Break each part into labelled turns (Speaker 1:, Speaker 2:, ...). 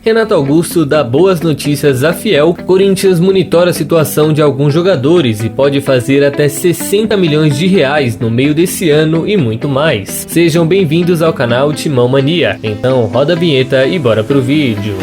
Speaker 1: Renato Augusto dá boas notícias à Fiel, Corinthians monitora a situação de alguns jogadores e pode fazer até 60 milhões de reais no meio desse ano e muito mais. Sejam bem-vindos ao canal Timão Mania. Então roda a vinheta e bora pro vídeo.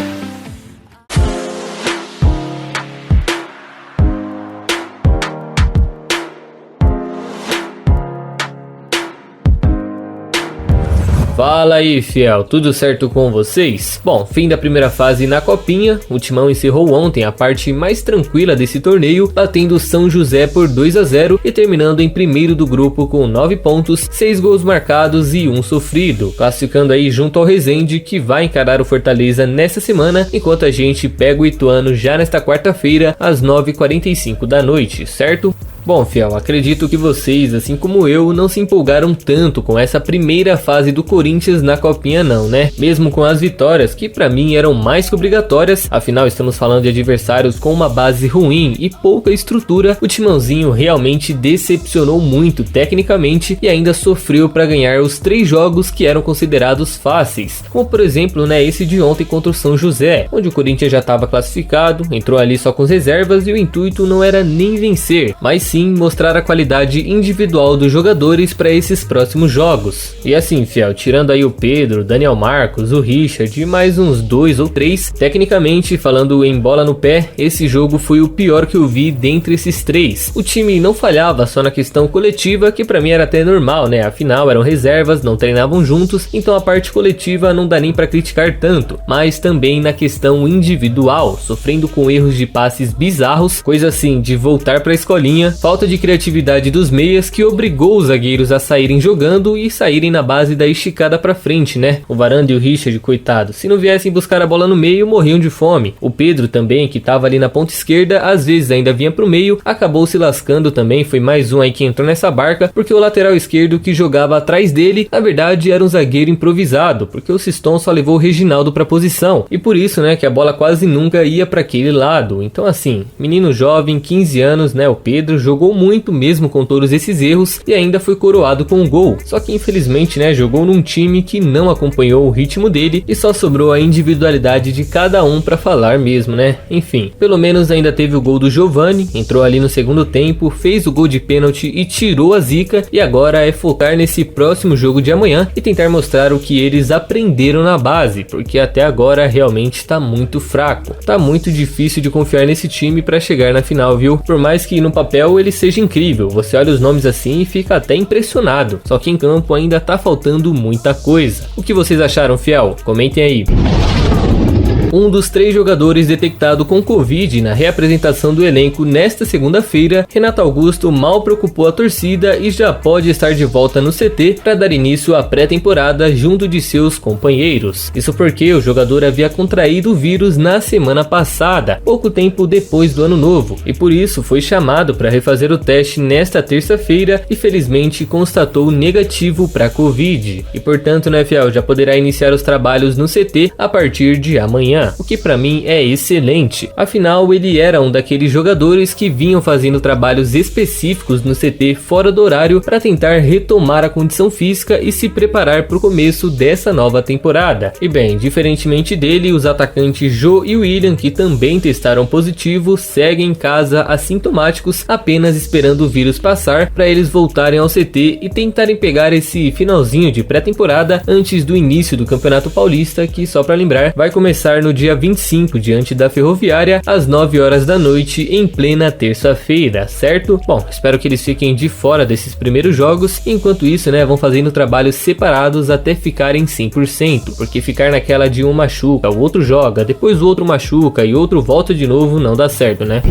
Speaker 1: Fala aí, fiel, tudo certo com vocês? Bom, fim da primeira fase na Copinha, o Timão encerrou ontem a parte mais tranquila desse torneio, batendo São José por 2-0 e terminando em primeiro do grupo com 9 pontos, 6 gols marcados e 1 sofrido, classificando aí junto ao Resende, que vai encarar o Fortaleza nessa semana, enquanto a gente pega o Ituano já nesta quarta-feira às 9h45 da noite, certo? Bom, fiel, acredito que vocês, assim como eu, não se empolgaram tanto com essa primeira fase do Corinthians na Copinha não, né? Mesmo com as vitórias, que pra mim eram mais que obrigatórias, afinal estamos falando de adversários com uma base ruim e pouca estrutura, o Timãozinho realmente decepcionou muito tecnicamente e ainda sofreu pra ganhar os 3 jogos que eram considerados fáceis, como por exemplo, né, esse de ontem contra o São José, onde o Corinthians já estava classificado, entrou ali só com as reservas e o intuito não era nem vencer, mas sim mostrar a qualidade individual dos jogadores para esses próximos jogos. E assim, fiel, tirando aí o Pedro, Daniel Marcos, o Richard e mais uns 2 ou 3, tecnicamente falando em bola no pé, esse jogo foi o pior que eu vi dentre esses 3. O time não falhava só na questão coletiva, que para mim era até normal, né? Afinal eram reservas, não treinavam juntos, então a parte coletiva não dá nem para criticar tanto, mas também na questão individual, sofrendo com erros de passes bizarros, coisa assim de voltar para a escolinha, falta de criatividade dos meias que obrigou os zagueiros a saírem jogando e saírem na base da esticada pra frente, né? O Varanda e o Richard, coitado, se não viessem buscar a bola no meio, morriam de fome. O Pedro também, que tava ali na ponta esquerda, às vezes ainda vinha pro meio, acabou se lascando também, foi mais um aí que entrou nessa barca, porque o lateral esquerdo que jogava atrás dele, na verdade era um zagueiro improvisado, porque o Siston só levou o Reginaldo pra posição, e por isso, né, que a bola quase nunca ia pra aquele lado. Então assim, menino jovem, 15 anos, né, o Pedro jogou muito mesmo com todos esses erros e ainda foi coroado com um gol. Só que infelizmente, né, jogou num time que não acompanhou o ritmo dele e só sobrou a individualidade de cada um pra falar mesmo, né? Enfim, pelo menos ainda teve o gol do Giovani, entrou ali no segundo tempo, fez o gol de pênalti e tirou a zica, e agora é focar nesse próximo jogo de amanhã e tentar mostrar o que eles aprenderam na base, porque até agora realmente tá muito fraco. Tá muito difícil de confiar nesse time pra chegar na final, viu? Por mais que no papel ele seja incrível, você olha os nomes assim e fica até impressionado, só que em campo ainda tá faltando muita coisa. O que vocês acharam, fiel? Comentem aí. Um dos 3 jogadores detectado com Covid na reapresentação do elenco nesta segunda-feira, Renato Augusto mal preocupou a torcida e já pode estar de volta no CT para dar início à pré-temporada junto de seus companheiros. Isso porque o jogador havia contraído o vírus na semana passada, pouco tempo depois do ano novo, e por isso foi chamado para refazer o teste nesta terça-feira e felizmente constatou negativo para Covid. E portanto, né, fiel, já poderá iniciar os trabalhos no CT a partir de amanhã. O que pra mim é excelente, afinal ele era um daqueles jogadores que vinham fazendo trabalhos específicos no CT fora do horário para tentar retomar a condição física e se preparar para o começo dessa nova temporada. E bem, diferentemente dele, os atacantes Jô e William, que também testaram positivo, seguem em casa assintomáticos, apenas esperando o vírus passar para eles voltarem ao CT e tentarem pegar esse finalzinho de pré-temporada antes do início do Campeonato Paulista, que, só para lembrar, vai começar no dia 25 diante da Ferroviária às 9 horas da noite em plena terça-feira, certo? Bom, espero que eles fiquem de fora desses primeiros jogos, e enquanto isso, né, vão fazendo trabalhos separados até ficarem 100%, porque ficar naquela de um machuca, o outro joga, depois o outro machuca e outro volta de novo não dá certo, né?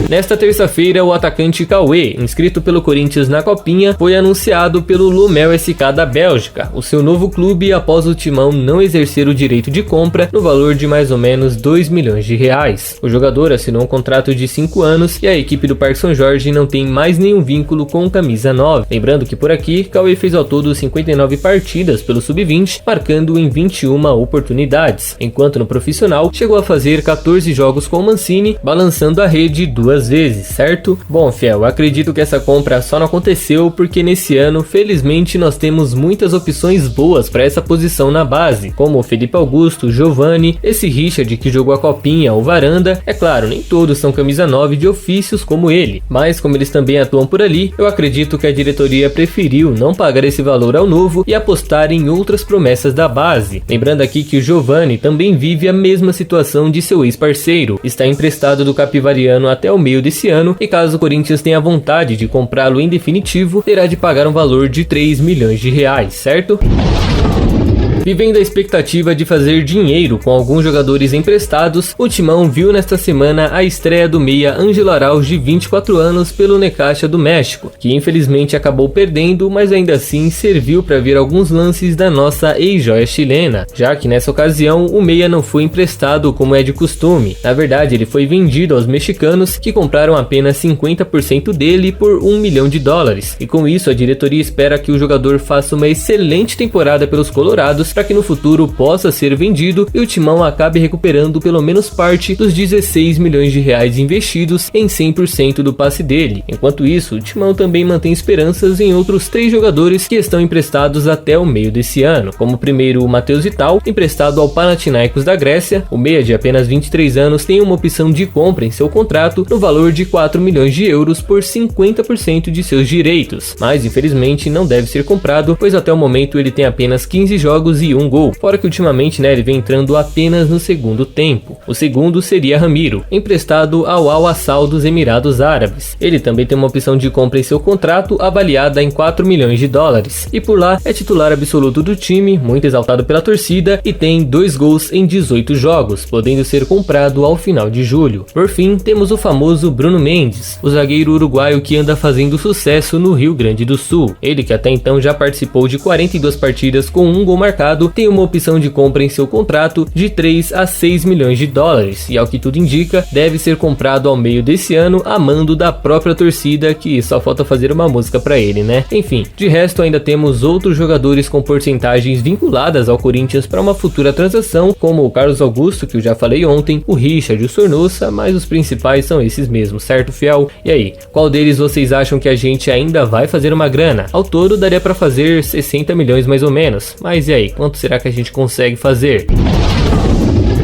Speaker 1: Nesta terça-feira, o atacante Cauê, inscrito pelo Corinthians na Copinha, foi anunciado pelo Lommel SK da Bélgica, o seu novo clube após o Timão não exercer o direito de compra no valor de mais ou menos 2 milhões de reais. O jogador assinou um contrato de 5 anos e a equipe do Parque São Jorge não tem mais nenhum vínculo com camisa 9. Lembrando que por aqui, Cauê fez ao todo 59 partidas pelo Sub-20, marcando em 21 oportunidades, enquanto no profissional chegou a fazer 14 jogos com o Mancini, balançando a rede 2 duas vezes, certo? Bom, fiel, acredito que essa compra só não aconteceu porque nesse ano, felizmente, nós temos muitas opções boas para essa posição na base, como o Felipe Augusto, Giovani, esse Richard que jogou a copinha, o Varanda. É claro, nem todos são camisa 9 de ofícios como ele, mas como eles também atuam por ali, eu acredito que a diretoria preferiu não pagar esse valor ao novo e apostar em outras promessas da base. Lembrando aqui que o Giovani também vive a mesma situação de seu ex-parceiro, está emprestado do Capivariano até o meio desse ano e caso o Corinthians tenha vontade de comprá-lo em definitivo, terá de pagar um valor de 3 milhões de reais, certo? Vivendo a expectativa de fazer dinheiro com alguns jogadores emprestados, o Timão viu nesta semana a estreia do meia Ángelo Arauz de 24 anos pelo Necaxa do México, que infelizmente acabou perdendo, mas ainda assim serviu para ver alguns lances da nossa ex-joia chilena, já que nessa ocasião o meia não foi emprestado como é de costume. Na verdade, ele foi vendido aos mexicanos, que compraram apenas 50% dele por $1 milhão, e com isso a diretoria espera que o jogador faça uma excelente temporada pelos colorados para que no futuro possa ser vendido e o Timão acabe recuperando pelo menos parte dos 16 milhões de reais investidos em 100% do passe dele. Enquanto isso, o Timão também mantém esperanças em outros 3 jogadores que estão emprestados até o meio desse ano, como o primeiro o Matheus Vital, emprestado ao Panathinaikos da Grécia. O meia de apenas 23 anos tem uma opção de compra em seu contrato no valor de 4 milhões de euros por 50% de seus direitos, mas infelizmente não deve ser comprado, pois até o momento ele tem apenas 15 jogos e 1 gol, fora que ultimamente ele vem entrando apenas no segundo tempo. O segundo seria Ramiro, emprestado ao Al-Assal dos Emirados Árabes. Ele também tem uma opção de compra em seu contrato avaliada em 4 milhões de dólares, e por lá é titular absoluto do time, muito exaltado pela torcida, e tem 2 gols em 18 jogos, podendo ser comprado ao final de julho. Por fim, temos o famoso Bruno Mendes, o zagueiro uruguaio que anda fazendo sucesso no Rio Grande do Sul. Ele que até então já participou de 42 partidas com 1 gol marcado, tem uma opção de compra em seu contrato de 3 a 6 milhões de dólares e ao que tudo indica, deve ser comprado ao meio desse ano a mando da própria torcida, que só falta fazer uma música para ele, né? Enfim, de resto ainda temos outros jogadores com porcentagens vinculadas ao Corinthians para uma futura transação, como o Carlos Augusto, que eu já falei ontem, o Richard e o Sornosa, mas os principais são esses mesmos, certo, fiel? E aí, qual deles vocês acham que a gente ainda vai fazer uma grana? Ao todo daria para fazer 60 milhões mais ou menos, mas e aí, quanto será que a gente consegue fazer?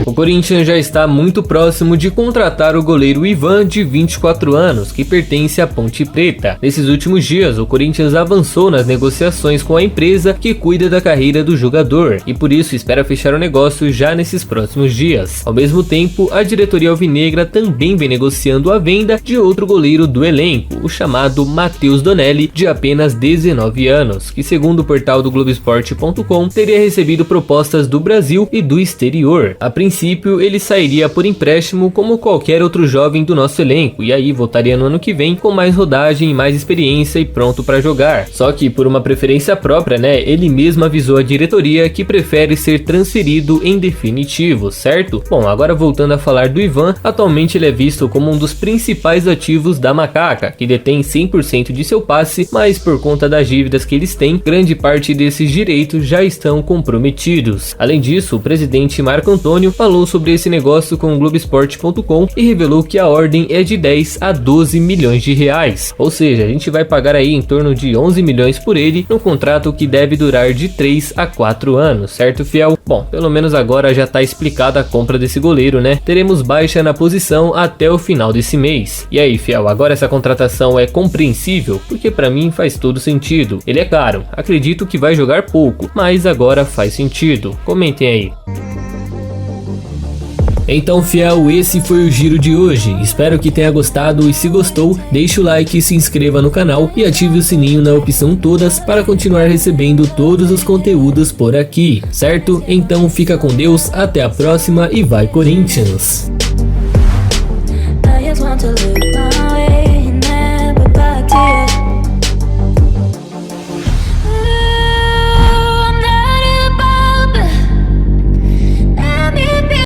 Speaker 1: O Corinthians já está muito próximo de contratar o goleiro Ivan, de 24 anos, que pertence à Ponte Preta. Nesses últimos dias, o Corinthians avançou nas negociações com a empresa que cuida da carreira do jogador, e por isso espera fechar o negócio já nesses próximos dias. Ao mesmo tempo, a diretoria alvinegra também vem negociando a venda de outro goleiro do elenco, o chamado Matheus Donelli, de apenas 19 anos, que segundo o portal do Globoesporte.com, teria recebido propostas do Brasil e do exterior. A princípio, ele sairia por empréstimo como qualquer outro jovem do nosso elenco, e aí voltaria no ano que vem com mais rodagem, mais experiência e pronto para jogar. Só que por uma preferência própria, ele mesmo avisou a diretoria que prefere ser transferido em definitivo, certo? Bom, agora voltando a falar do Ivan, atualmente ele é visto como um dos principais ativos da Macaca, que detém 100% de seu passe, mas por conta das dívidas que eles têm, grande parte desses direitos já estão comprometidos. Além disso, o presidente Marco Antônio falou sobre esse negócio com o Globoesporte.com e revelou que a ordem é de 10 a 12 milhões de reais. Ou seja, a gente vai pagar aí em torno de 11 milhões por ele, num contrato que deve durar de 3 a 4 anos, certo, fiel? Bom, pelo menos agora já tá explicada a compra desse goleiro, né? Teremos baixa na posição até o final desse mês. E aí, fiel, agora essa contratação é compreensível? Porque pra mim faz todo sentido. Ele é caro, acredito que vai jogar pouco, mas agora faz sentido. Comentem aí. Então, fiel, esse foi o giro de hoje. Espero que tenha gostado e se gostou, deixe o like, se inscreva no canal e ative o sininho na opção todas para continuar recebendo todos os conteúdos por aqui, certo? Então fica com Deus, até a próxima e vai Corinthians!